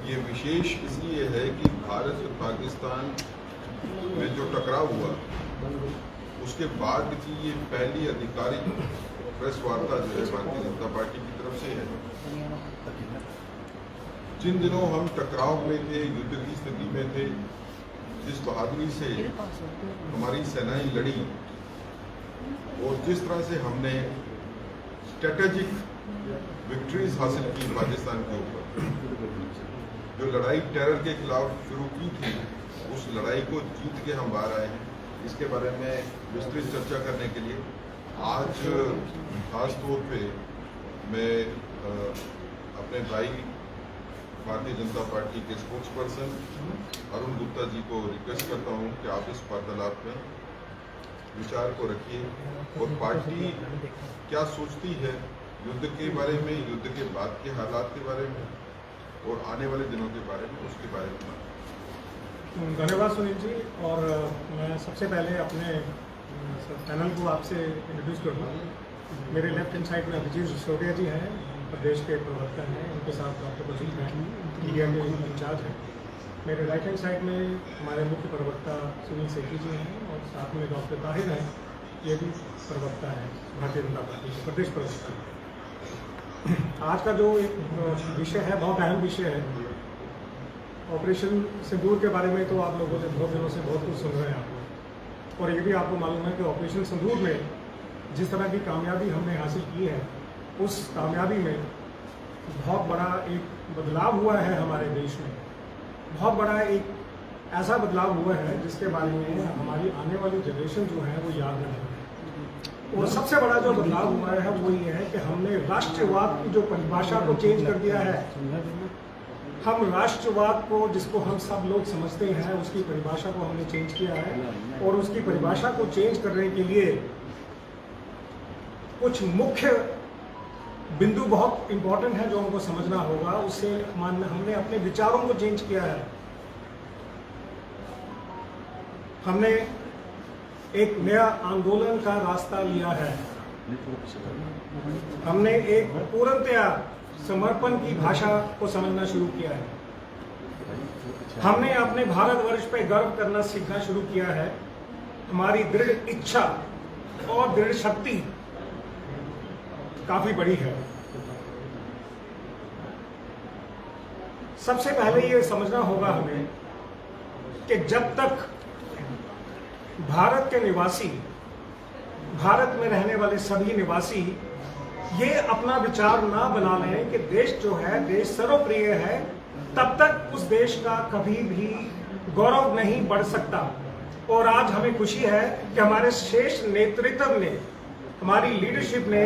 ये विशेष इसलिए है कि भारत और पाकिस्तान में जो टकराव हुआ उसके बाद की ये पहली आधिकारिक प्रेस वार्ता जो है भारतीय जनता पार्टी की तरफ से है। जिन दिनों हम टकराव में थे, युद्ध की स्थिति में थे, जिस बहादुरी से हमारी सेनाएं लड़ी और जिस तरह से हमने स्ट्रेटेजिक विक्ट्रीज हासिल की पाकिस्तान के ऊपर, जो लड़ाई टेरर के खिलाफ शुरू की थी, उस लड़ाई को जीत के हम बाहर आए हैं। इसके बारे में विस्तृत चर्चा करने के लिए आज खास तौर पे मैं अपने भाई भारतीय जनता पार्टी के स्पोक्स पर्सन अरुण गुप्ता जी को रिक्वेस्ट करता हूं कि आप इस वार्तालाप में विचार को रखिए और पार्टी क्या सोचती है युद्ध के बारे में, युद्ध के बाद के हालात के बारे में और आने वाले दिनों के बारे में, उसके बारे में। धन्यवाद सुनील जी। और मैं सबसे पहले अपने पैनल को आपसे इंट्रोड्यूस करूँगा। मेरे लेफ्ट हैंड साइड में अभिजीत सिसोदिया जी हैं, प्रदेश के प्रवक्ता हैं, उनके साथ डॉक्टर बशीर हैं, मीडिया के इंचार्ज हैं। मेरे राइट हैंड साइड में हमारे मुख्य प्रवक्ता सुनील सेठी जी हैं और साथ में डॉक्टर ताहिर हैं, ये भी प्रवक्ता हैं भारतीय जनता पार्टी के प्रदेश प्रवक्ता। आज का जो एक विषय है, बहुत अहम विषय है। ऑपरेशन सिंदूर के बारे में तो आप लोगों ने बहुत दिनों से बहुत कुछ सुन रहे हैं आप, और ये भी आपको मालूम है कि ऑपरेशन सिंदूर में जिस तरह की कामयाबी हमने हासिल की है, उस कामयाबी में बहुत बड़ा एक बदलाव हुआ है हमारे देश में। बहुत बड़ा एक ऐसा बदलाव हुआ है जिसके बारे में हमारी आने वाली जनरेशन जो है वो याद रखेगी। और सबसे बड़ा जो बदलाव हुआ है वो ये है कि हमने राष्ट्रवाद की जो परिभाषा को चेंज कर दिया है। हम राष्ट्रवाद को, जिसको हम सब लोग समझते हैं, उसकी परिभाषा को हमने चेंज किया है। और उसकी परिभाषा को चेंज करने के लिए कुछ मुख्य बिंदु बहुत इंपॉर्टेंट है जो हमको समझना होगा। उससे हमने अपने विचारों को चेंज किया है। हमने एक नया आंदोलन का रास्ता लिया है। हमने एक पूर्णतया समर्पण की भाषा को समझना शुरू किया है। हमने अपने भारतवर्ष पे गर्व करना सीखना शुरू किया है। हमारी दृढ़ इच्छा और दृढ़ शक्ति काफी बड़ी है। सबसे पहले ये समझना होगा हमें कि जब तक भारत के निवासी, भारत में रहने वाले सभी निवासी ये अपना विचार ना बना लें कि देश जो है, देश सर्वप्रिय है, तब तक उस देश का कभी भी गौरव नहीं बढ़ सकता। और आज हमें खुशी है कि हमारे श्रेष्ठ नेतृत्व ने, हमारी लीडरशिप ने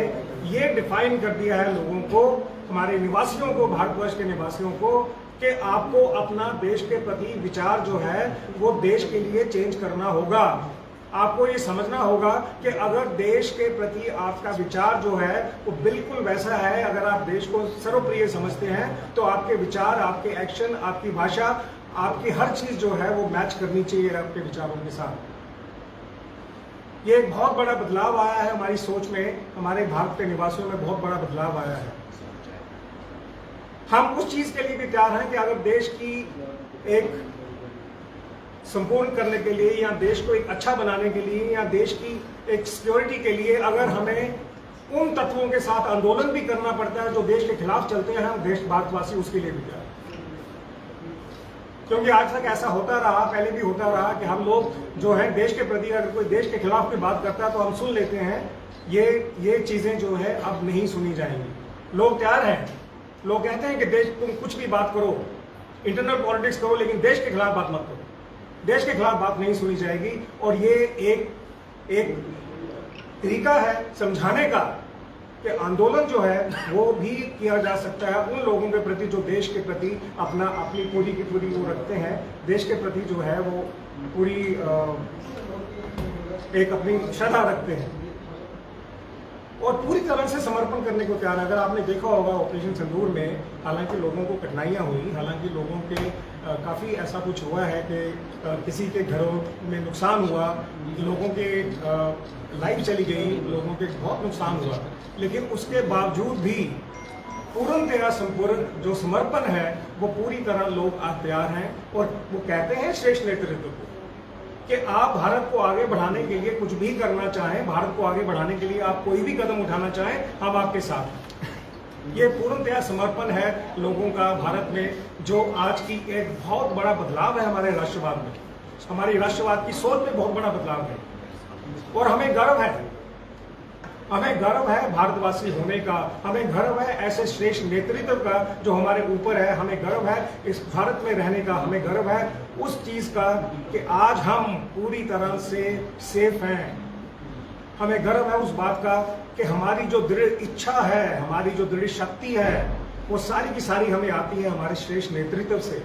ये डिफाइन कर दिया है लोगों को, हमारे निवासियों को, भारतवर्ष के निवासियों को, कि आपको अपना देश के प्रति विचार जो है वो देश के लिए चेंज करना होगा। आपको ये समझना होगा कि अगर देश के प्रति आपका विचार जो है वो बिल्कुल वैसा है, अगर आप देश को सर्वप्रिय समझते हैं, तो आपके विचार, आपके एक्शन, आपकी भाषा, आपकी हर चीज जो है वो मैच करनी चाहिए आपके विचारों के साथ। ये एक बहुत बड़ा बदलाव आया है हमारी सोच में, हमारे भारत के निवासियों में बहुत बड़ा बदलाव आया है। हम उस चीज के लिए भी तैयार हैं कि अगर देश की एक संपूर्ण करने के लिए, या देश को एक अच्छा बनाने के लिए, या देश की एक सिक्योरिटी के लिए अगर हमें उन तत्वों के साथ आंदोलन भी करना पड़ता है जो देश के खिलाफ चलते हैं, हम देश भारतवासी उसके लिए भी तैयार। क्योंकि आज तक ऐसा होता रहा, पहले भी होता रहा कि हम लोग जो है देश के प्रति, अगर कोई देश के खिलाफ भी बात करता है तो हम सुन लेते हैं। ये चीजें जो है अब नहीं सुनी जाएंगी। लोग तैयार हैं, लोग कहते हैं कि देश, तुम कुछ भी बात करो, इंटरनल पॉलिटिक्स करो, लेकिन देश के खिलाफ बात मत करो। देश के खिलाफ बात नहीं सुनी जाएगी। और ये एक तरीका है समझाने का कि आंदोलन जो है वो भी किया जा सकता है उन लोगों के प्रति जो देश के प्रति अपनी पूरी की पूरी वो रखते हैं, देश के प्रति जो है वो पूरी एक अपनी श्रद्धा रखते हैं और पूरी तरह से समर्पण करने को तैयार है। अगर आपने देखा होगा ऑपरेशन सिंदूर में, हालांकि लोगों को कठिनाइयां हुई, हालांकि लोगों के काफ़ी ऐसा कुछ हुआ है कि किसी के घरों में नुकसान हुआ, लोगों के लाइफ चली गई, लोगों के बहुत नुकसान हुआ, लेकिन उसके बावजूद भी पूर्णतया संपूर्ण जो समर्पण है वो पूरी तरह लोग आज तैयार हैं। और वो कहते हैं श्रेष्ठ नेतृत्व को कि आप भारत को आगे बढ़ाने के लिए कुछ भी करना चाहें, भारत को आगे बढ़ाने के लिए आप कोई भी कदम उठाना चाहें, हम आपके साथ हैं। ये पूर्णतया समर्पण है लोगों का भारत में, जो आज की एक बहुत बड़ा बदलाव है हमारे राष्ट्रवाद में, हमारी राष्ट्रवाद की सोच में बहुत बड़ा बदलाव है। और हमें गर्व है, हमें गर्व है भारतवासी होने का, हमें गर्व है ऐसे श्रेष्ठ नेतृत्व का जो हमारे ऊपर है, हमें गर्व है इस भारत में रहने का, हमें गर्व है उस चीज का कि आज हम पूरी तरह से सेफ हैं। हमें गर्व है उस बात का कि हमारी जो दृढ़ इच्छा है, हमारी जो दृढ़ शक्ति है, वो सारी की सारी हमें आती है हमारे श्रेष्ठ नेतृत्व से।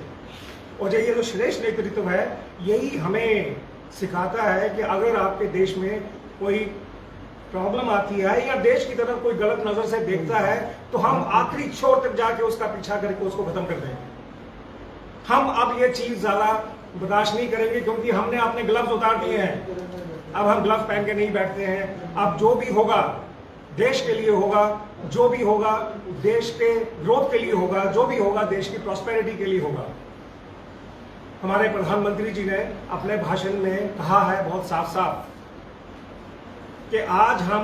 और ये जो श्रेष्ठ नेतृत्व है यही हमें सिखाता है कि अगर आपके देश में कोई प्रॉब्लम आती है या देश की तरफ कोई गलत नजर से देखता है तो हम आखिरी छोर तक जाके उसका पीछा करके उसको खत्म कर देंगे। हम अब ये चीज ज्यादा बर्दाश्त नहीं करेंगे क्योंकि हमने अपने ग्लव्स उतार दिए हैं। अब हम ग्लव्स पहन के नहीं बैठते हैं। अब जो भी होगा देश के लिए होगा, जो भी होगा देश के ग्रोथ के लिए होगा, जो भी होगा देश की प्रॉस्पेरिटी के लिए होगा। हमारे प्रधानमंत्री जी ने अपने भाषण में कहा है बहुत साफ साफ कि आज हम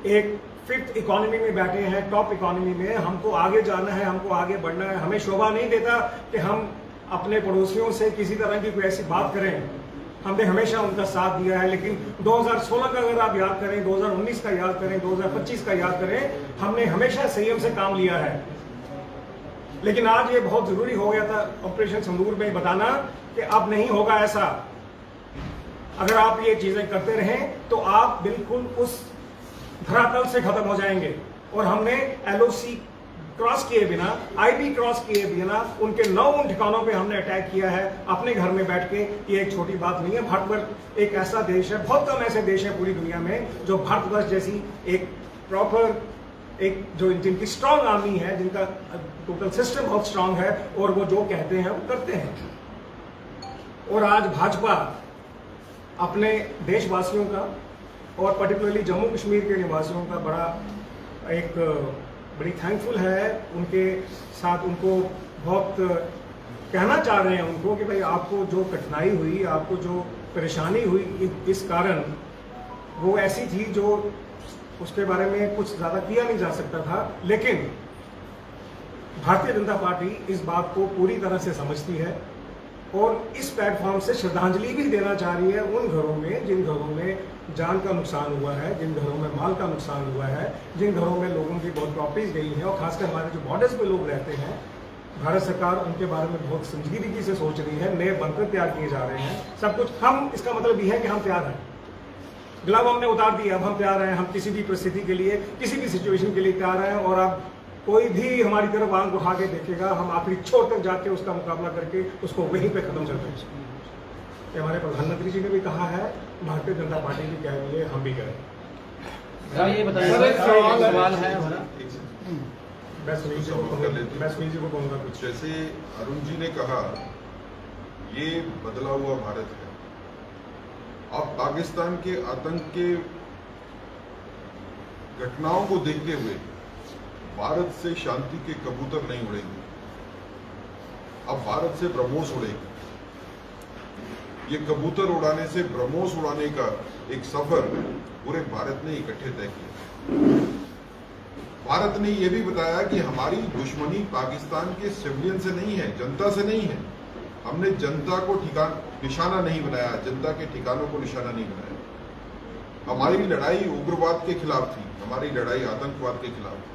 एक फिफ्थ इकोनॉमी में बैठे हैं, टॉप इकोनॉमी में। हमको आगे जाना है, हमको आगे बढ़ना है। हमें शोभा नहीं देता कि हम अपने पड़ोसियों से किसी तरह की कोई ऐसी बात करें। हमने हमेशा उनका साथ दिया है, लेकिन 2016 का अगर आप याद करें, 2019 का याद करें, 2025 का याद करें, हमने हमेशा संयम से काम लिया है। लेकिन आज ये बहुत जरूरी हो गया था ऑपरेशन सिंदूर में बताना कि अब नहीं होगा ऐसा। अगर आप ये चीजें करते रहें तो आप बिल्कुल उस धरातल से खत्म हो जाएंगे। और हमने एलओसी क्रॉस किए बिना, आईबी क्रॉस किए बिना उनके 9 ठिकानों पे हमने अटैक किया है अपने घर में बैठ के। ये एक छोटी बात नहीं है। भारतवर्ष एक ऐसा देश है, बहुत कम ऐसे देश हैं पूरी दुनिया में जो भारतवर्ष जैसी एक प्रॉपर एक जो जिनकी स्ट्रांग आर्मी है, जिनका टोटल सिस्टम बहुत स्ट्रांग है और वो जो कहते हैं वो करते हैं। और आज भाजपा अपने देशवासियों का और पर्टिकुलरली जम्मू कश्मीर के निवासियों का बड़ी थैंकफुल है। उनके साथ उनको बहुत कहना चाह रहे हैं उनको कि भाई आपको जो कठिनाई हुई, आपको जो परेशानी हुई इस कारण, वो ऐसी थी जो उसके बारे में कुछ ज्यादा किया नहीं जा सकता था। लेकिन भारतीय जनता पार्टी इस बात को पूरी तरह से समझती है और इस प्लेटफॉर्म से श्रद्धांजलि भी देना चाह रही है उन घरों में जिन घरों में जान का नुकसान हुआ है, जिन घरों में माल का नुकसान हुआ है, जिन घरों में लोगों की बहुत प्रॉपर्टीज गई है। और खासकर हमारे जो बॉर्डर्स पे लोग रहते हैं, भारत सरकार उनके बारे में बहुत संजीदगी से सोच रही है। नए बंकर तैयार किए जा रहे हैं, सब कुछ। हम इसका मतलब यह है कि हम तैयार हैं। ग्लव हमने उतार दिया, अब हम तैयार हैं। हम किसी भी परिस्थिति के लिए, किसी भी सिचुएशन के लिए तैयार हैं। और अब कोई भी हमारी तरफ आंख उठा के देखेगा, हम आखिरी छोर तक जाके उसका मुकाबला करके उसको वहीं पे खत्म कर देंगे। ये हमारे प्रधानमंत्री जी ने भी कहा है, भारतीय जनता पार्टी भी कह रही है, हम भी करें। ये बताइए, सवाल है हमारा। मैं सुनील जी को कहूँगा कुछ। जैसे अरुण जी ने कहा, ये बदला हुआ भारत है। अब पाकिस्तान के आतंक के घटनाओं को देखते हुए भारत से शांति के कबूतर नहीं उड़ेंगे। अब भारत से ब्रह्मोस उड़ेंगे। ये कबूतर उड़ाने से ब्रह्मोस उड़ाने का एक सफर पूरे भारत ने इकट्ठे तय किया। भारत ने यह भी बताया कि हमारी दुश्मनी पाकिस्तान के सिविलियन से नहीं है, जनता से नहीं है। हमने जनता को निशाना नहीं बनाया, जनता के ठिकानों को निशाना नहीं बनाया। हमारी लड़ाई उग्रवाद के खिलाफ थी, हमारी लड़ाई आतंकवाद के खिलाफ थी।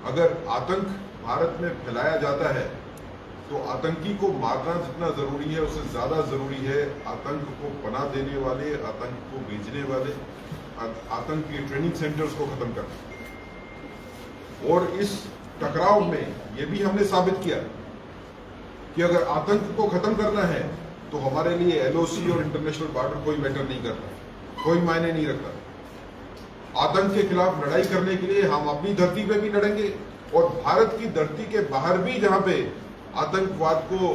अगर आतंक भारत में फैलाया जाता है तो आतंकी को मारना जितना जरूरी है उससे ज्यादा जरूरी है आतंक को पनाह देने वाले, आतंक को भेजने वाले, आतंक के ट्रेनिंग सेंटर्स को खत्म करना। और इस टकराव में यह भी हमने साबित किया कि अगर आतंक को खत्म करना है तो हमारे लिए एलओसी और इंटरनेशनल बॉर्डर कोई मैटर नहीं करता, कोई मायने नहीं रखता। आतंक के खिलाफ लड़ाई करने के लिए हम अपनी धरती पे भी लड़ेंगे और भारत की धरती के बाहर भी जहां पे आतंकवाद को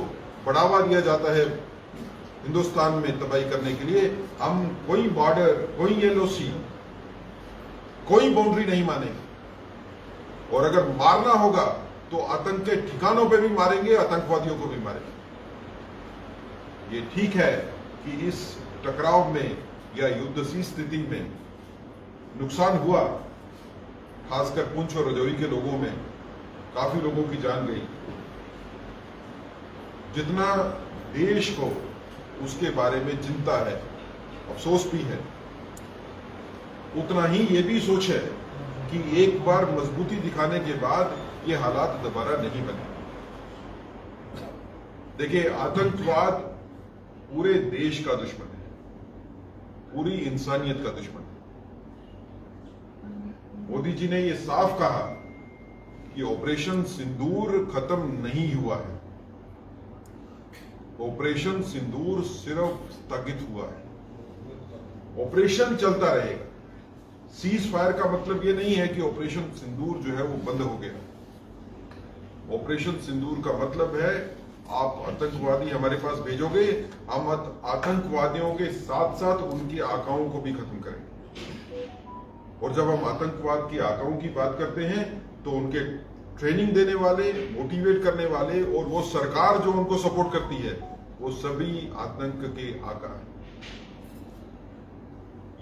बढ़ावा दिया जाता है हिंदुस्तान में तबाही करने के लिए, हम कोई बॉर्डर, कोई एलओसी, कोई बाउंड्री नहीं मानेंगे। और अगर मारना होगा तो आतंक के ठिकानों पे भी मारेंगे, आतंकवादियों को भी मारेंगे। ये ठीक है कि इस टकराव में या युद्ध सी स्थिति में नुकसान हुआ, खासकर पुंछ और रजौरी के लोगों में काफी लोगों की जान गई। जितना देश को उसके बारे में चिंता है, अफसोस भी है, उतना ही ये भी सोच है कि एक बार मजबूती दिखाने के बाद ये हालात दोबारा नहीं बने। देखिए, आतंकवाद पूरे देश का दुश्मन है, पूरी इंसानियत का दुश्मन है। मोदी जी ने यह साफ कहा कि ऑपरेशन सिंदूर खत्म नहीं हुआ है, ऑपरेशन सिंदूर सिर्फ स्थगित हुआ है। ऑपरेशन चलता रहेगा। सीज फायर का मतलब यह नहीं है कि ऑपरेशन सिंदूर जो है वो बंद हो गया। ऑपरेशन सिंदूर का मतलब है आप आतंकवादी हमारे पास भेजोगे, हम आतंकवादियों के साथ साथ उनकी आकाओं को भी खत्म करेंगे। और जब हम आतंकवाद की आकाओं की बात करते हैं तो उनके ट्रेनिंग देने वाले, मोटिवेट करने वाले और वो सरकार जो उनको सपोर्ट करती है, वो सभी आतंक के आका हैं।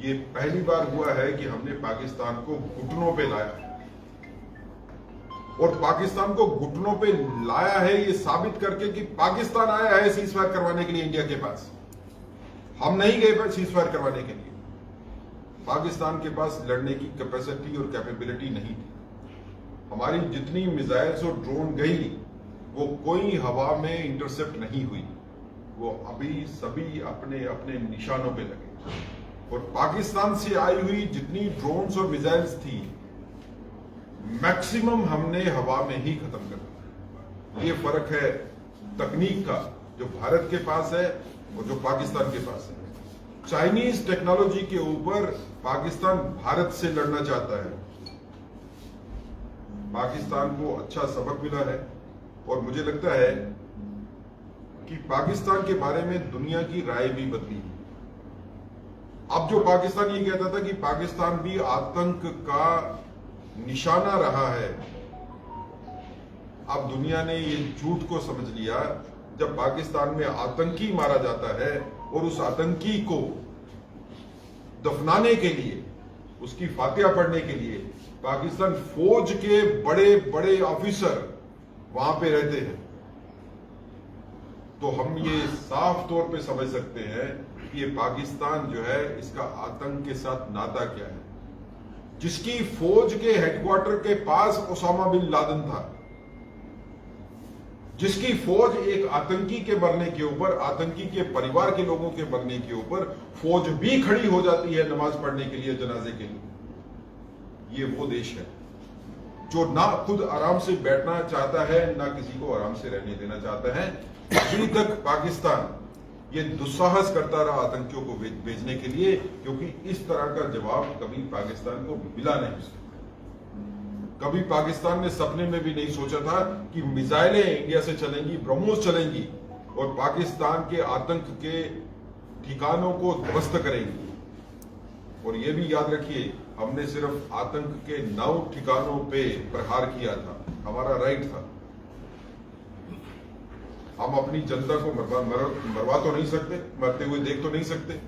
ये पहली बार हुआ है कि हमने पाकिस्तान को घुटनों पे लाया, और पाकिस्तान को घुटनों पे लाया है ये साबित करके कि पाकिस्तान आया है सीज फायर करवाने के लिए इंडिया के पास। हम नहीं गए सीज फायर करवाने के लिए। पाकिस्तान के पास लड़ने की कैपेसिटी और कैपेबिलिटी नहीं थी। हमारी जितनी मिसाइल्स और ड्रोन गई वो कोई हवा में इंटरसेप्ट नहीं हुई, वो अभी सभी अपने अपने निशानों पे लगे। और पाकिस्तान से आई हुई जितनी ड्रोन्स और मिसाइल्स थी, मैक्सिमम हमने हवा में ही खत्म कर दिया। ये फर्क है तकनीक का, जो भारत के पास है और जो पाकिस्तान के पास है। चाइनीज टेक्नोलॉजी के ऊपर पाकिस्तान भारत से लड़ना चाहता है। पाकिस्तान को अच्छा सबक मिला है, और मुझे लगता है कि पाकिस्तान के बारे में दुनिया की राय भी बदली है। अब जो पाकिस्तान ये कहता था कि पाकिस्तान भी आतंक का निशाना रहा है, अब दुनिया ने ये झूठ को समझ लिया। जब पाकिस्तान में आतंकी मारा जाता है और उस आतंकी को दफनाने के लिए, उसकी फातिहा पढ़ने के लिए पाकिस्तान फौज के बड़े बड़े ऑफिसर वहां पे रहते हैं, तो हम ये साफ तौर पे समझ सकते हैं कि ये पाकिस्तान जो है, इसका आतंक के साथ नाता क्या है। जिसकी फौज के हेडक्वार्टर के पास ओसामा बिन लादेन था, जिसकी फौज एक आतंकी के मरने के ऊपर, आतंकी के परिवार के लोगों के मरने के ऊपर फौज भी खड़ी हो जाती है नमाज पढ़ने के लिए, जनाजे के लिए। ये वो देश है जो ना खुद आराम से बैठना चाहता है, ना किसी को आराम से रहने देना चाहता है। अभी तक पाकिस्तान ये दुस्साहस करता रहा आतंकियों को भेजने के लिए, क्योंकि इस तरह का जवाब कभी पाकिस्तान को मिला नहीं। कभी पाकिस्तान ने सपने में भी नहीं सोचा था कि मिसाइलें इंडिया से चलेंगी, ब्रह्मोस चलेंगी और पाकिस्तान के आतंक के ठिकानों को ध्वस्त करेंगी। और ये भी याद रखिए, हमने सिर्फ आतंक के 9 ठिकानों पे प्रहार किया था, हमारा राइट था। हम अपनी जनता को मरवा तो नहीं सकते, मरते हुए देख तो नहीं सकते।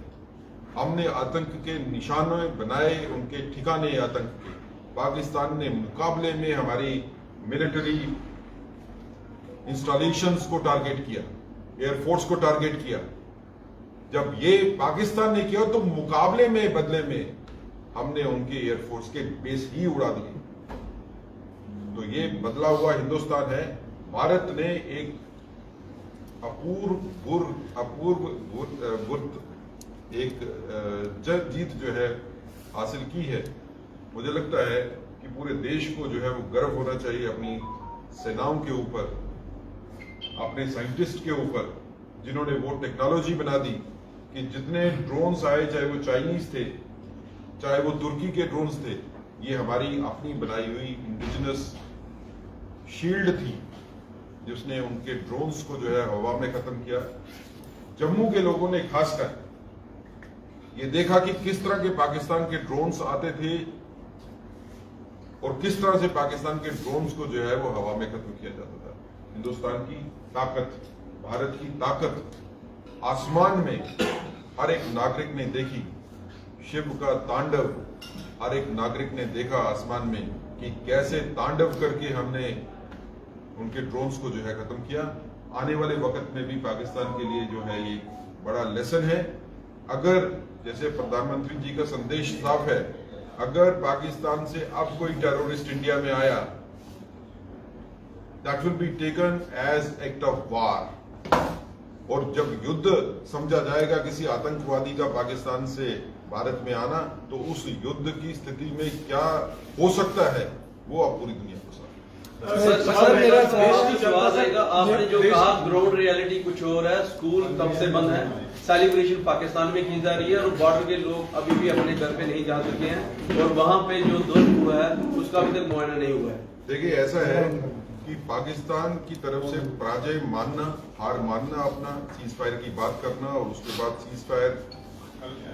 हमने आतंक के निशाने बनाए, उनके ठिकाने आतंक के। पाकिस्तान ने मुकाबले में हमारी मिलिट्री इंस्टॉलेशंस को टारगेट किया, एयरफोर्स को टारगेट किया। जब ये पाकिस्तान ने किया तो मुकाबले में, बदले में हमने उनके एयरफोर्स के बेस ही उड़ा दिए। तो ये बदला हुआ हिंदुस्तान है। भारत ने एक जीत जो है हासिल की है। मुझे लगता है कि पूरे देश को जो है वो गर्व होना चाहिए अपनी सेनाओं के ऊपर, अपने साइंटिस्ट के ऊपर, जिन्होंने वो टेक्नोलॉजी बना दी कि जितने ड्रोन्स आए, चाहे वो चाइनीज थे, चाहे वो तुर्की के ड्रोन्स थे, ये हमारी अपनी बनाई हुई इंडिजिनस शील्ड थी, जिसने उनके ड्रोन्स को जो है हवा में खत्म किया। जम्मू के लोगों ने खासकर ये देखा कि किस तरह के पाकिस्तान के ड्रोन्स आते थे और किस तरह से पाकिस्तान के ड्रोन्स को जो है वो हवा में खत्म किया जाता था। हिंदुस्तान की ताकत, भारत की ताकत आसमान में हर एक नागरिक ने देखी। शिव का तांडव हर एक नागरिक ने देखा आसमान में कि कैसे तांडव करके हमने उनके ड्रोन्स को जो है खत्म किया। आने वाले वक्त में भी पाकिस्तान के लिए जो है ये बड़ा लेसन है। अगर जैसे प्रधानमंत्री जी का संदेश साफ है, अगर पाकिस्तान से अब कोई टेररिस्ट इंडिया में आया, that will be taken as act of war. और जब युद्ध समझा जाएगा किसी आतंकवादी का पाकिस्तान से भारत में आना, तो उस युद्ध की स्थिति में क्या हो सकता है वो अब पूरी दुनिया को सर मेरा सवाल रहेगा, आपने जो कहा ग्राउंड रियलिटी कुछ और है, स्कूल कब से बंद है, सेलिब्रेशन पाकिस्तान में की जा रही है और बॉर्डर के लोग अभी भी अपने घर पे नहीं जा सके हैं और वहां पे जो दुर्ग हुआ है उसका अभी तक मुआयना नहीं हुआ है। देखिए, ऐसा है कि पाकिस्तान की तरफ से पराजय मानना, हार मानना, अपना सीज फायर की बात करना और उसके बाद सीज फायर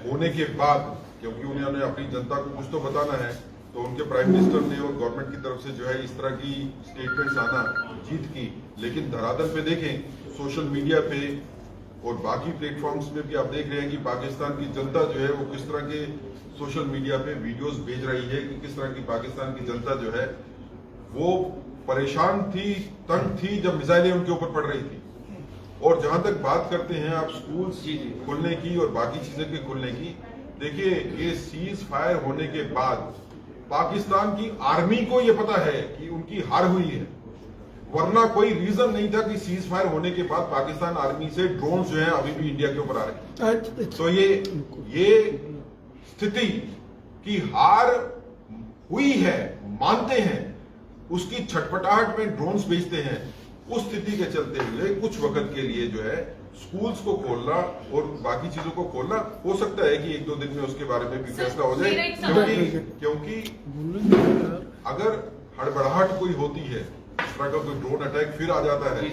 होने के बाद, क्योंकि उन्होंने अपनी जनता को कुछ तो बताना है, तो उनके प्राइम मिनिस्टर ने और गवर्नमेंट की तरफ से जो है इस तरह की स्टेटमेंट्स आना जीत की। लेकिन धरातल पे देखें, सोशल मीडिया पे और बाकी प्लेटफॉर्म्स पे भी आप देख रहे हैं कि पाकिस्तान की जनता जो है वो किस तरह के सोशल मीडिया पे वीडियोस भेज रही है कि किस तरह की पाकिस्तान की जनता जो है वो परेशान थी, तंग थी जब मिसाइलें उनके ऊपर पड़ रही थी। और जहां तक बात करते हैं आप स्कूल खुलने की और बाकी चीजें के खुलने की, देखिए ये सीज फायर होने के बाद पाकिस्तान की आर्मी को ये पता है कि उनकी हार हुई है, वरना कोई रीजन नहीं था कि सीज फायर होने के बाद पाकिस्तान आर्मी से ड्रोन जो है अभी भी इंडिया के ऊपर आ रहे हैं। तो ये स्थिति की हार हुई है, मानते हैं, उसकी छटपटाहट में ड्रोन्स भेजते हैं। उस स्थिति के चलते हुए कुछ वक्त के लिए जो है स्कूल्स को खोलना और बाकी चीजों को खोलना, हो सकता है कि 1-2 दिन में उसके बारे में भी फैसला हो जाए, क्योंकि अगर हड़बड़ाहट कोई होती है, इस तरह का कोई ड्रोन अटैक फिर आ जाता है,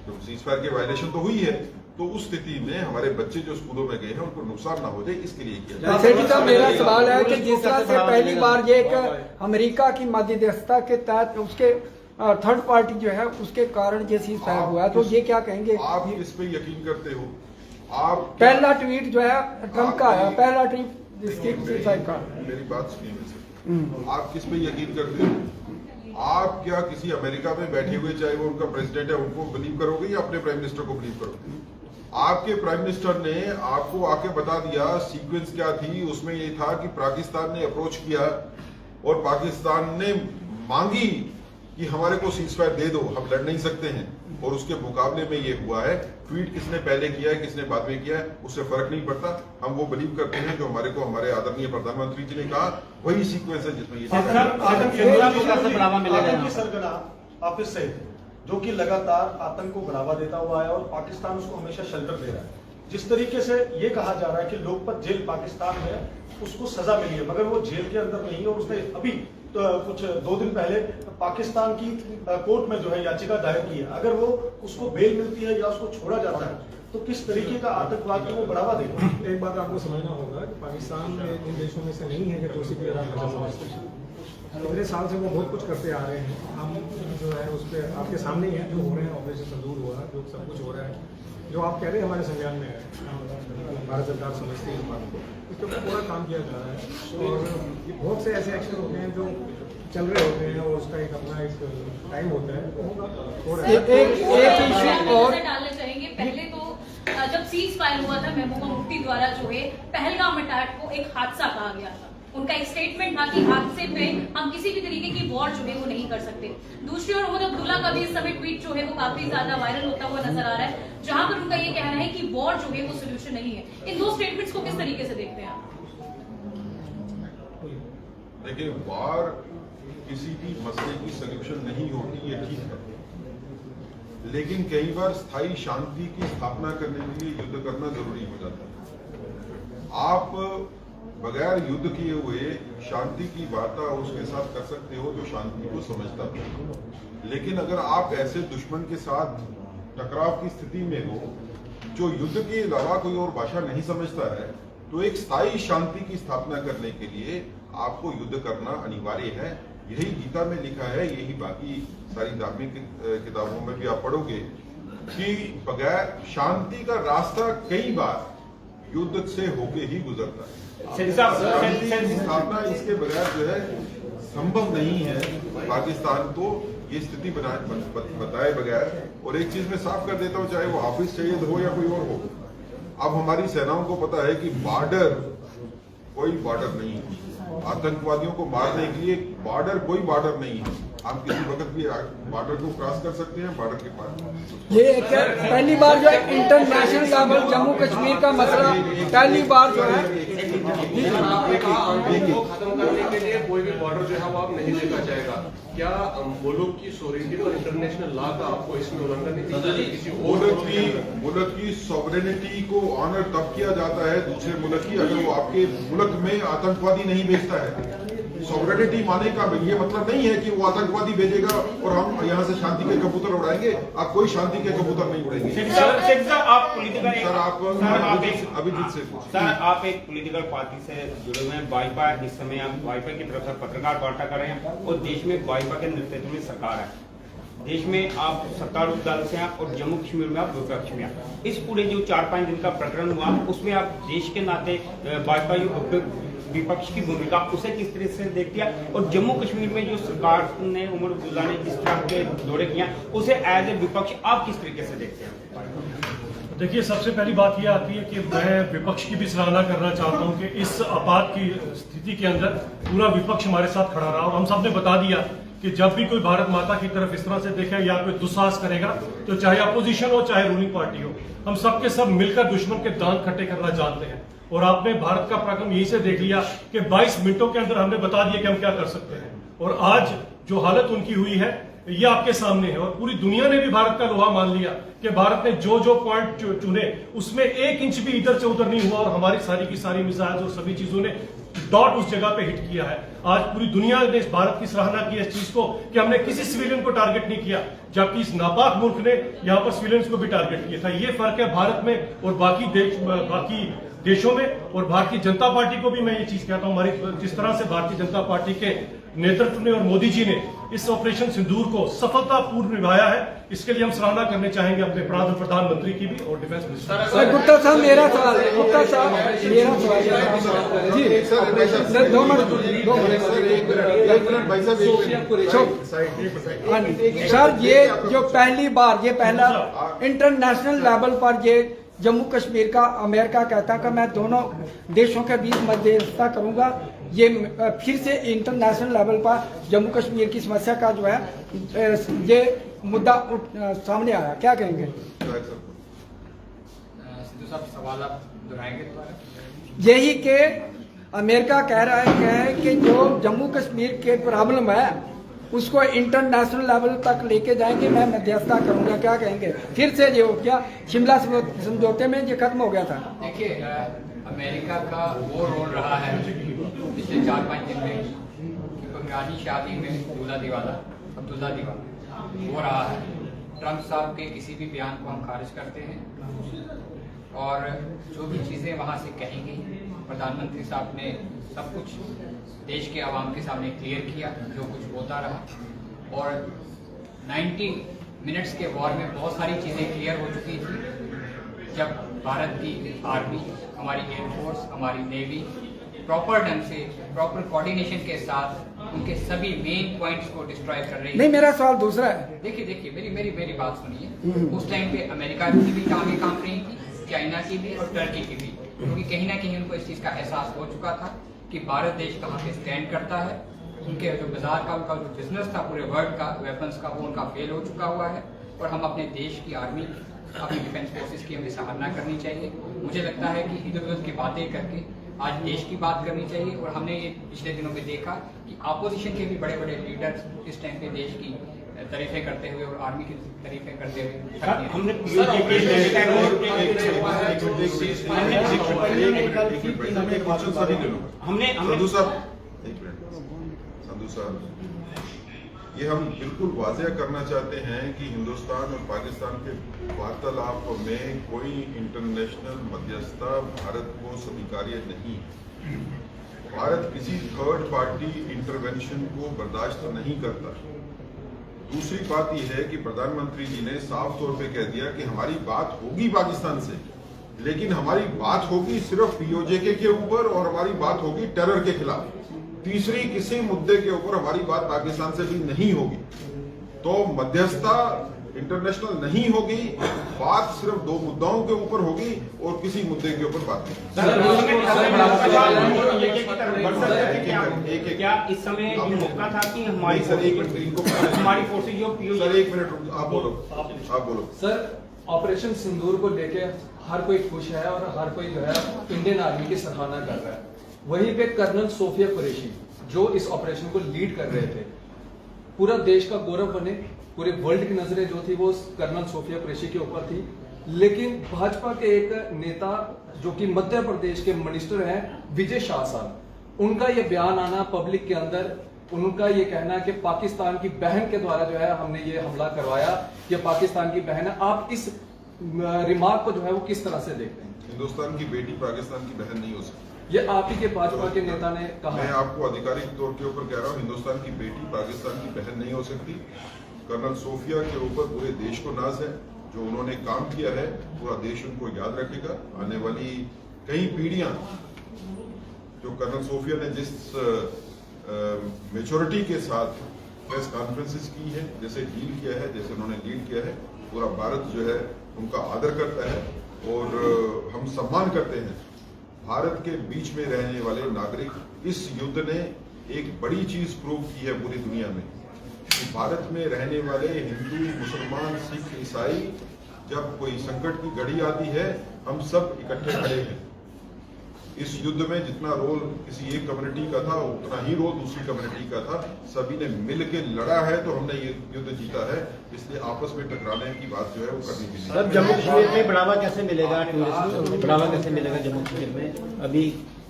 तो सीज फायर की वायलेशन तो हुई है, तो उस स्थिति में हमारे बच्चे जो स्कूलों में गए हैं उनको नुकसान ना हो जाए, इसके लिए किया जाए। मेरा सवाल है कि जिस तरह से पहली बार ये एक अमेरिका की मध्यस्थता के तहत उसके थर्ड पार्टी जो है उसके कारण ये सीज फायर हुआ, तो ये क्या कहेंगे? आप इस पे यकीन करते हो? आप पहला ट्वीट जो है ट्रंप का है, पहला ट्वीट सीज फायर का। मेरी बात सुनिए वैसे, आप किस पे यकीन करते हो? आप क्या किसी अमेरिका में बैठे हुए, चाहे वो उनका प्रेसिडेंट है, उनको बिलीव करोगे या अपने प्राइम मिनिस्टर को बिलीव करोगे? आपके प्राइम मिनिस्टर ने आपको आके बता दिया सीक्वेंस क्या थी। उसमें ये था कि पाकिस्तान ने अप्रोच किया और पाकिस्तान ने मांगी कि हमारे को सीज फायर दे दो, हम लड़ नहीं सकते हैं, और उसके मुकाबले में ये हुआ है। ट्वीट किसने पहले किया है, किसने बाद में किया है, उससे फर्क नहीं पड़ता। हम वो बिलीव करते हैं जो हमारे को हमारे आदरणीय प्रधानमंत्री जी ने कहा, वही सीक्वेंस है जिसमें ऑफिस से जो कि लगातार आतंक को बढ़ावा देता हुआ है और पाकिस्तान उसको हमेशा शेल्टर दे रहा है। जिस तरीके से ये कहा जा रहा है कि लोकपत जेल पाकिस्तान में उसको सजा मिली है, मगर वो जेल के अंदर नहीं, और उसने अभी तो कुछ 2 दिन पहले पाकिस्तान की कोर्ट में जो है याचिका दायर की है। अगर वो उसको बेल मिलती है या उसको छोड़ा जाता है तो किस तरीके का आतंकवाद को वो बढ़ावा देगा? एक बात आपको समझना होगा कि पाकिस्तान इन देशों में से नहीं है कि दोषी की इतने साल से वो बहुत कुछ करते आ रहे हैं। हम जो है उस पर आपके सामने ही है जो हो रहे हैं, ऑपरेशन संदूर हुआ, जो सब कुछ हो रहा है, जो आप कह रहे हैं हमारे संज्ञान में है, भारत सरकार समझती है इस बात को, इसके ऊपर पूरा काम किया जा रहा है। और ये बहुत से ऐसे एक्शन होते हैं जो चल रहे होते हैं और उसका एक अपना एक टाइम होता है, वो होगा। एक इशू और डालना चाहेंगे। पहले तो जब सीज फायर हुआ था, महबूबा मुफ्ती द्वारा जो है पहलगाम अटैक को एक हादसा कहा गया था। उनका एक स्टेटमेंट था कि हादसे पे हम किसी भी तरीके की वॉर जो है वो नहीं कर सकते। दूसरी ओर मोहम्मद अब्दुल्ला का भी इस समय ट्वीट जो है वो काफी ज्यादा वायरल होता हुआ नजर आ रहा है, जहां पर उनका ये कहना है कि वॉर जो है वो सोल्यूशन नहीं है। इन 2 स्टेटमेंट्स को किस तरीके से देखते हैं आप? देखिए, वॉर किसी भी मसले की सोल्यूशन नहीं होती, ये ठीक है, लेकिन कई बार स्थायी शांति की स्थापना करने के लिए युद्ध करना जरूरी हो जाता है। आप बगैर युद्ध किए हुए शांति की वार्ता उसके साथ कर सकते हो जो शांति को समझता हो, लेकिन अगर आप ऐसे दुश्मन के साथ टकराव की स्थिति में हो जो युद्ध के अलावा कोई और भाषा नहीं समझता है, तो एक स्थायी शांति की स्थापना करने के लिए आपको युद्ध करना अनिवार्य है। यही गीता में लिखा है, यही बाकी सारी धार्मिक किताबों में भी आप पढ़ोगे कि बगैर शांति का रास्ता कई बार युद्ध से होके ही गुजरता है। शांति की स्थापना इसके बगैर जो है संभव नहीं है पाकिस्तान को ये स्थिति बताए बगैर। और एक चीज मैं साफ कर देता हूँ, चाहे वो हाफिज सईद हो या कोई और हो, अब हमारी सेनाओं को पता है कि बॉर्डर कोई बॉर्डर नहीं है। आतंकवादियों को मारने के लिए बॉर्डर कोई बॉर्डर नहीं है। आप किसी वक्त भी बॉर्डर को क्रॉस कर सकते हैं, बॉर्डर के पार। ये पहली बार जो है इंटरनेशनल लेवल जम्मू कश्मीर का मसला पहली बार जो है खत्म करने के लिए कोई भी बॉर्डर जो है वो आप नहीं देखा जाएगा। क्या मुल्क की सोवरेनिटी और इंटरनेशनल लॉ का आपको इसमें उल्लंघन नहीं दिखता? किसी मुल्क की सॉवरेनिटी को ऑनर तब किया जाता है दूसरे मुल्क की, अगर वो आपके मुल्क में आतंकवादी नहीं भेजता है। सॉवरेनिटी माने का ये मतलब नहीं है कि वो आतंकवादी भेजेगा और हम यहाँ से शांति के कबूतर उड़ाएंगे। आप कोई शांति के कबूतर नहीं उड़ाएंगे। आप पोलिटिकल सर आप अभिजीत से सर आप एक पॉलिटिकल पार्टी से जुड़े हुए हैं। भाजपा इस समय आप भाजपा की तरफ से पत्रकार वार्ता कर रहे हैं और देश में भाजपा के नेतृत्व में सरकार है। देश में आप सत्तारूढ़ दल से हैं और जम्मू कश्मीर में आप विपक्ष में हैं। इस पूरे जो 4-5 दिन का प्रकरण हुआ उसमें आप देश के नाते भाजपा विपक्ष की भूमिका उसे किस तरह से देखते हैं, और जम्मू कश्मीर में जो सरकार ने उमर अब्दुल्ला ने जिस तरह के दौरे किया उसे एज ए विपक्ष आप किस तरीके से देखते हैं? देखिए, सबसे पहली बात यह आती है कि मैं विपक्ष की भी सराहना करना चाहता हूं कि इस आपात की स्थिति के अंदर पूरा विपक्ष हमारे साथ खड़ा रहा और हम सब ने बता दिया कि जब भी कोई भारत माता की तरफ इस तरह से देखे या कोई दुस्साहस करेगा तो चाहे अपोजिशन हो चाहे रूलिंग पार्टी हो, हम सबके सब मिलकर दुश्मन के दांत खट्टे करना जानते हैं। और आपने भारत का पराक्रम यही से देख लिया कि 22 मिनटों के अंदर हमने बता दिया कि हम क्या कर सकते हैं। और आज जो हालत उनकी हुई है ये आपके सामने है और पूरी दुनिया ने भी भारत का लोहा मान लिया कि भारत ने जो जो पॉइंट चुने उसमें 1 इंच भी इधर से उधर नहीं हुआ और हमारी सारी की सारी मिसाइल और सभी चीजों ने डॉट उस जगह पे हिट किया है। आज पूरी दुनिया ने इस भारत की सराहना की इस चीज को कि हमने किसी सिविलियन को टारगेट नहीं किया, जबकि इस नापाक मुल्क ने यहाँ पर सिविलियंस को भी टारगेट किया था। ये फर्क है भारत में और बाकी देशों में। और भारतीय जनता पार्टी को भी मैं ये चीज कहता हूँ, हमारी जिस तरह से भारतीय जनता पार्टी के नेतृत्व ने और मोदी जी ने इस ऑपरेशन सिंदूर को सफलतापूर्व निभाया है, इसके लिए हम सराहना करने चाहेंगे अपने प्रधानमंत्री की भी और डिफेंस मिनिस्टर। गुप्ता साहब मेरा सवाल है, गुप्ता साहब मेरा सवाल है जी, सर 2 मिनट। सर ये जो पहली बार ये पहला इंटरनेशनल लेवल पर ये जम्मू कश्मीर का अमेरिका कहता कि मैं दोनों देशों के बीच मध्यस्थता करूंगा, ये फिर से इंटरनेशनल लेवल पर जम्मू कश्मीर की समस्या का जो है ये मुद्दा सामने आया, क्या कहेंगे? सिद्धू साहब सवाल आप दोहराएंगे? यही कि अमेरिका कह रहा है कि जो जम्मू कश्मीर के प्रॉब्लम है उसको इंटरनेशनल लेवल तक लेके जाएंगे, मैं मध्यस्थता करूंगा, क्या कहेंगे? फिर से ये हो गया, शिमला समझौते में ये खत्म हो गया था। देखिए, अमेरिका का वो रोल रहा है पिछले 4-5 दिन में कि बंगाली शादी में अब्दुल्ला दीवाना हो रहा है। ट्रंप साहब के किसी भी बयान को हम खारिज करते हैं और जो भी चीज़ें वहाँ से कहेंगी, प्रधानमंत्री साहब ने सब कुछ देश के आवाम के सामने क्लियर किया जो कुछ होता रहा। और 90 मिनट्स के वॉर में बहुत सारी चीज़ें क्लियर हो चुकी थी जब भारत की आर्मी, हमारी एयरफोर्स, हमारी नेवी प्रॉपर ढंग से, प्रॉपर कोऑर्डिनेशन के साथ उनके सभी मेन पॉइंट्स को डिस्ट्रॉय कर रही है। नहीं, मेरा सवाल दूसरा है। देखिए मेरी बात सुनिए। उस टाइम पे अमेरिका की भी काम रही थी, चाइना की भी और टर्की की भी, क्योंकि कहीं ना कहीं उनको इस चीज़ का एहसास हो चुका था कि भारत देश कहाँ पे स्टैंड करता है। उनके जो बाजार का उनका जो बिजनेस था पूरे वर्ल्ड का वेपन्स का, वो उनका फेल हो चुका हुआ है। और हम अपने देश की आर्मी, अपनी डिफेंस फोर्सेस की हमें सराहना करनी चाहिए। मुझे लगता है कि इधर उधर की बातें करके आज देश की बात करनी चाहिए। और हमने ये पिछले दिनों में देखा कि अपोजिशन के भी बड़े बड़े लीडर्स इस टाइम पे देश की तारीफें करते हुए और आर्मी की तारीफें करते हुए हमने संधू साहब, ये हम बिल्कुल वाज़ेह करना चाहते हैं कि हिंदुस्तान और पाकिस्तान के वार्तालाप में कोई इंटरनेशनल मध्यस्थता भारत को स्वीकार्य नहीं। भारत किसी थर्ड पार्टी इंटरवेंशन को बर्दाश्त नहीं करता। दूसरी बात यह है कि प्रधानमंत्री जी ने साफ तौर पे कह दिया कि हमारी बात होगी पाकिस्तान से, लेकिन हमारी बात होगी सिर्फ पीओजे के ऊपर और हमारी बात होगी टेरर के खिलाफ। तीसरी किसी मुद्दे के ऊपर हमारी बात पाकिस्तान से भी नहीं होगी। तो मध्यस्थता इंटरनेशनल नहीं होगी, बात सिर्फ दो मुद्दाओं के ऊपर होगी और किसी मुद्दे के ऊपर बात नहीं। क्या इस समय ये मौका था कि हमारी फोर्सेज जो सर एक मिनट आप बोलो। सर, ऑपरेशन सिंदूर को लेके हर कोई खुश है और हर कोई जो है इंडियन आर्मी की सराहना कर रहा है। वहीं पे कर्नल सोफिया कुरैशी जो इस ऑपरेशन को लीड कर रहे थे, पूरा देश का गौरव बने, पूरे वर्ल्ड की नजरें जो थी वो कर्नल सोफिया कुरैशी के ऊपर थी। लेकिन भाजपा के एक नेता जो कि मध्य प्रदेश के मिनिस्टर हैं विजय शाह साहब, उनका ये बयान आना पब्लिक के अंदर, उनका ये कहना कि पाकिस्तान की बहन के द्वारा जो है हमने ये हमला करवाया, ये पाकिस्तान की बहन है। आप इस रिमार्क को जो है वो किस तरह से देखते हैं? हिंदुस्तान की बेटी पाकिस्तान की बहन नहीं हो सकती, ये आप ही के भाजपा के नेता ने कहा। मैं आपको आधिकारिक तौर के ऊपर कह रहा हूँ, हिंदुस्तान की बेटी पाकिस्तान की बहन नहीं हो सकती। कर्नल सोफिया के ऊपर पूरे देश को नाज है, जो उन्होंने काम किया है पूरा देश उनको याद रखेगा। आने वाली कई पीढ़ियां जो कर्नल सोफिया ने जिस मेच्योरिटी के साथ प्रेस कॉन्फ्रेंसेस की है, जैसे डील किया है, जैसे उन्होंने लीड किया है, पूरा भारत जो है उनका आदर करता है और हम सम्मान करते हैं। भारत के बीच में रहने वाले नागरिक इस युद्ध ने एक बड़ी चीज प्रूव की है पूरी दुनिया में कि भारत में रहने वाले हिंदू, मुसलमान, सिख, ईसाई, जब कोई संकट की घड़ी आती है हम सब इकट्ठे खड़े हैं। इस युद्ध में जितना रोल किसी एक कम्युनिटी का था उतना ही रोल दूसरी कम्युनिटी का था। सभी ने मिल के लड़ा है तो हमने ये युद्ध जीता है, इसलिए आपस में टकराने की बात जो है वो करनी भी नहीं। सर, जम्मू कश्मीर में बढ़ावा कैसे मिलेगा? टूरिस्ट बढ़ावा कैसे मिलेगा जम्मू कश्मीर में? अभी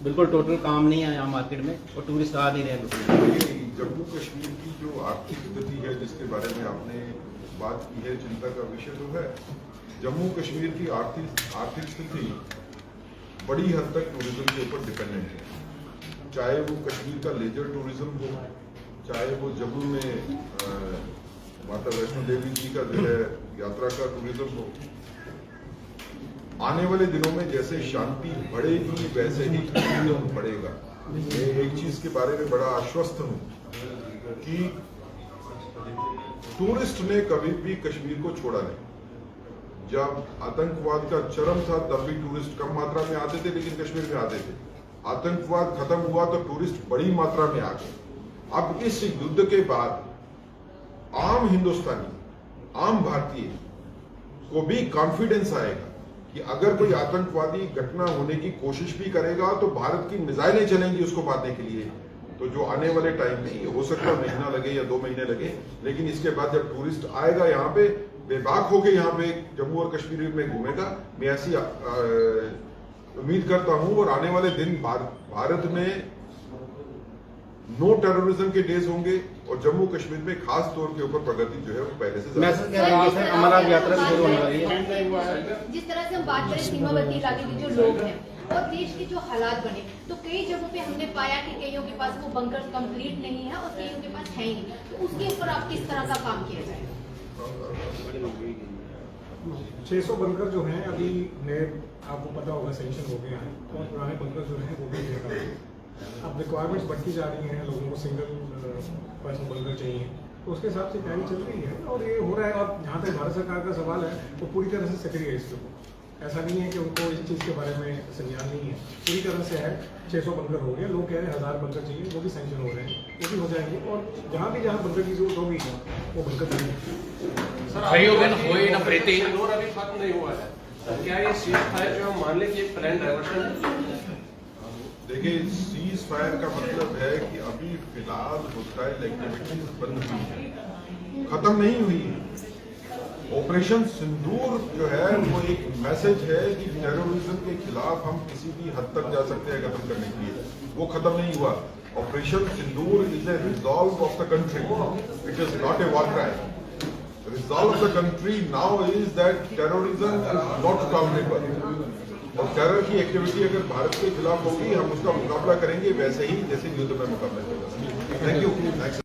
बिल्कुल टोटल काम नहीं है यहाँ मार्केट में और टूरिस्ट आ नहीं रहे। जम्मू कश्मीर की जो आर्थिक स्थिति है जिसके बारे में आपने बात की है, चिंता का विषय तो है। जम्मू कश्मीर की आर्थिक स्थिति बड़ी हद तक टूरिज्म के ऊपर डिपेंडेंट है, चाहे वो कश्मीर का लेजर टूरिज्म हो, चाहे वो जम्मू में माता वैष्णो देवी जी का जो है यात्रा का टूरिज्म हो। आने वाले दिनों में जैसे शांति बढ़ेगी वैसे ही टूरिज्म बढ़ेगा। मैं एक चीज के बारे में बड़ा आश्वस्त हूं कि टूरिस्ट ने कभी भी कश्मीर को छोड़ा नहीं। जब आतंकवाद का चरम था तब भी टूरिस्ट कम मात्रा में आते थे, लेकिन कश्मीर में आते थे। आतंकवाद खत्म हुआ तो टूरिस्ट बड़ी मात्रा में आ गए। अब इस युद्ध के बाद आम हिंदुस्तानी, आम भारतीय को भी कॉन्फिडेंस आएगा कि अगर कोई आतंकवादी घटना होने की कोशिश भी करेगा तो भारत की मिसाइलें चलेंगी उसको मारने के लिए। तो जो आने वाले टाइम में हो सकता है महीना लगे या 2 महीने लगे, लेकिन इसके बाद जब टूरिस्ट आएगा यहाँ पे बेबाक होके यहाँ पे जम्मू और कश्मीर में घूमेगा। मैं ऐसी उम्मीद करता हूँ और आने वाले दिन भारत में नो टेररिज्म के डेज होंगे और जम्मू कश्मीर में खास तौर के ऊपर प्रगति जो है वो पहले से मैसेज क्या रहेंगे सर? अमरनाथ यात्रा शुरू होने वाली है। जिस तरह से हम बात करें सीमावर्ती इलाके के जो लोग हैं और देश के जो हालात बने, तो कई जगहों पे हमने पाया कि कईयों के पास वो बंकर कंप्लीट नहीं है और कईयों के पास है ही नहीं। तो उसके ऊपर आप किस तरह का काम किया जाएगा? 600 बंकर जो हैं अभी नए, आपको पता होगा, सेंक्शन हो गए हैं और पुराने बंकर जो हैं वो भी लगा। अब रिक्वायरमेंट्स बढ़ती जा रही हैं, लोगों को सिंगल पर्सन बंकर चाहिए, तो उसके हिसाब से तैयारी चल रही है और ये हो रहा है। अब जहाँ तक भारत सरकार का सवाल है वो पूरी तरह से सक्रिय है इसके ऊपर। ऐसा नहीं है कि उनको इस चीज़ के बारे में संज्ञान नहीं है, पूरी तरह से है। 600 बंकर हो गए, लोग कह रहे हैं 1000 बंकर चाहिए, वो भी सैंक्शन हो रहे हैं, वो भी हो जाएंगे और जहाँ बंकर की जरूरत होगी वो बंकर चाहिए। इंदौर अभी खत्म नहीं हुआ है, क्या ये सीज फायर जो हम मान लें कि एक प्लान डायवर्शन? देखिए, सीज फायर का मतलब है कि अभी फिलहाल होस्टाइल एक्टिविटीज बंद हुई है, खत्म नहीं हुई है। ऑपरेशन सिंदूर जो है वो एक मैसेज है कि टेररिज्म के खिलाफ हम किसी भी हद तक जा सकते हैं खत्म करने के लिए, वो खत्म नहीं हुआ। Operation Sindoor is a resolve of the country, it is not a war crime. Resolve of the country now is that terrorism is not tolerable. और टेरर की एक्टिविटी अगर भारत के खिलाफ होगी, हम उसका मुकाबला करेंगे वैसे ही जैसे युद्ध में मुकाबला किया जाता है। Thank you.